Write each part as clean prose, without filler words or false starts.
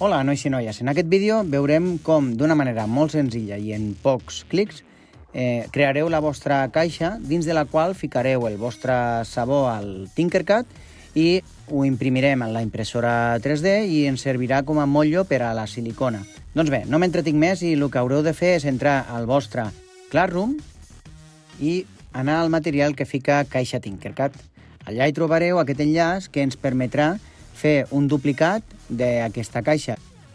Hola, nois i noies. En aquest vídeo veurem com, d'una manera molt senzilla i en pocs clics, creareu la vostra caixa dins de la qual ficareu el vostre sabó al Tinkercad i ho imprimirem en la impressora 3D i ens servirà com a motllo per a la silicona. Doncs bé, no m'entretinc més i el que haureu de fer és entrar al vostre Classroom i anar al material que fica caixa Tinkercad. Allà hi trobareu aquest enllaç que ens permetrà fer un duplicat d'aquesta caixa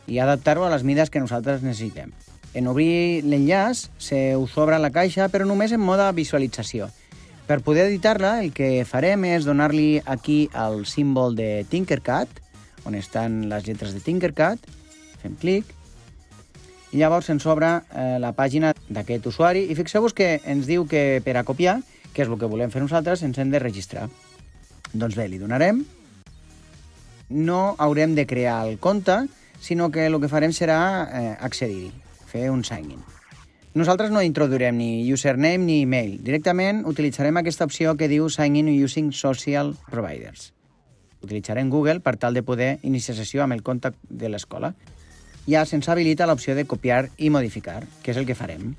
i adaptar-ho a les mides que nosaltres necessitem. En obrir l'enllaç se us obre la caixa, però només en mode visualització. Per poder editar-la, el que farem és donar-li aquí al símbol de Tinkercad, on estan les lletres de Tinkercad, fem clic, i llavors ens obre la pàgina d'aquest usuari, i fixeu-vos que ens diu que per a copiar, que és el que volem fer nosaltres, ens hem de registrar. Doncs bé, li donarem. No haurem de crear el compte, sinó que el que farem serà accedir-hi, fer un sign-in. Nosaltres no introduirem ni username ni email. Directament utilitzarem aquesta opció que diu Sign-in using social providers. Utilitzarem Google per tal de poder iniciar sessió amb el compte de l'escola. Ja se'ns habilita l'opció de copiar i modificar, que és el que farem.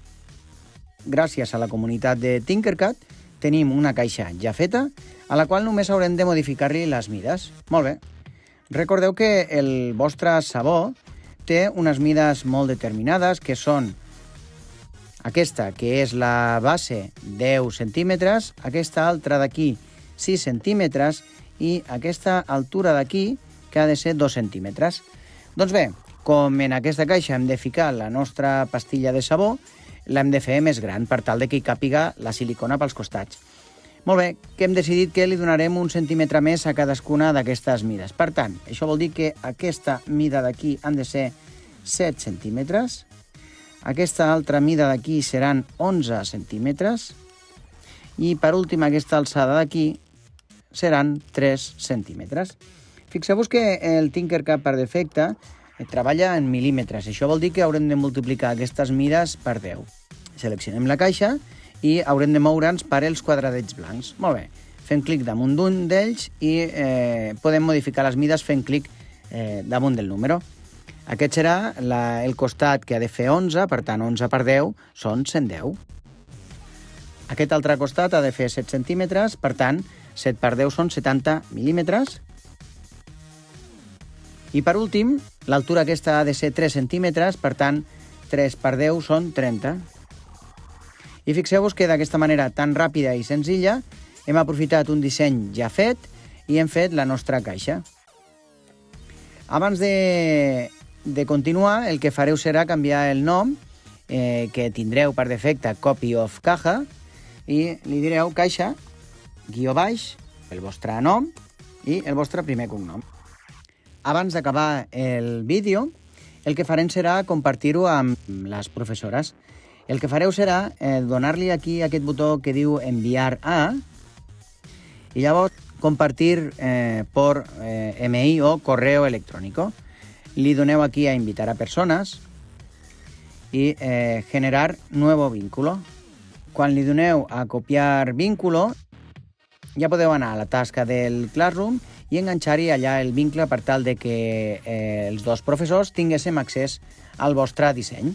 Gràcies a la comunitat de Tinkercad tenim una caixa ja feta, a la qual només haurem de modificar-li les mides. Molt bé. Recordeu que el vostre sabó té unes mides molt determinades, que són aquesta, que és la base 10 centímetres, aquesta altra d'aquí 6 centímetres i aquesta altura d'aquí, que ha de ser 2 centímetres. Doncs bé, com en aquesta caixa hem de ficar la nostra pastilla de sabó, l'hem de fer més gran per tal de que hi càpiga la silicona pels costats. Molt bé, que hem decidit que li donarem un centímetre més a cadascuna d'aquestes mides. Per tant, això vol dir que aquesta mida d'aquí han de ser 7 centímetres, aquesta altra mida d'aquí seran 11 centímetres i, per últim, aquesta alçada d'aquí seran 3 centímetres. Fixeu-vos que el Tinkercad per defecte treballa en mil·límetres. Això vol dir que haurem de multiplicar aquestes mides per 10. Seleccionem la caixa i haurem de moure'ns per els quadradets blancs. Molt bé, fem clic damunt d'un d'ells i podem modificar les mides fent clic damunt del número. Aquest serà el costat que ha de fer 11, per tant 11 per 10 són 110. Aquest altre costat ha de fer 7 centímetres, per tant 7 per 10 són 70 mil·límetres. I per últim, l'altura aquesta ha de ser 3 centímetres, per tant 3 per 10 són 30. I fixeu-vos que d'aquesta manera tan ràpida i senzilla hem aprofitat un disseny ja fet i hem fet la nostra caixa. Abans de continuar, el que fareu serà canviar el nom, que tindreu per defecte copy of caja, i li direu caixa, guió baix, el vostre nom i el vostre primer cognom. Abans d'acabar el vídeo, el que farem serà compartir-ho amb les professores. El que fareu serà donar-li aquí aquest botó que diu enviar a i llavors compartir por MI o correo electrónico. Li doneu aquí a invitar a persones i generar nuevo vínculo. Quan li doneu a copiar vínculo, ja podeu anar a la tasca del Classroom i enganxar-hi allà el vincle per tal de que els dos professors tinguéssim accés al vostre disseny.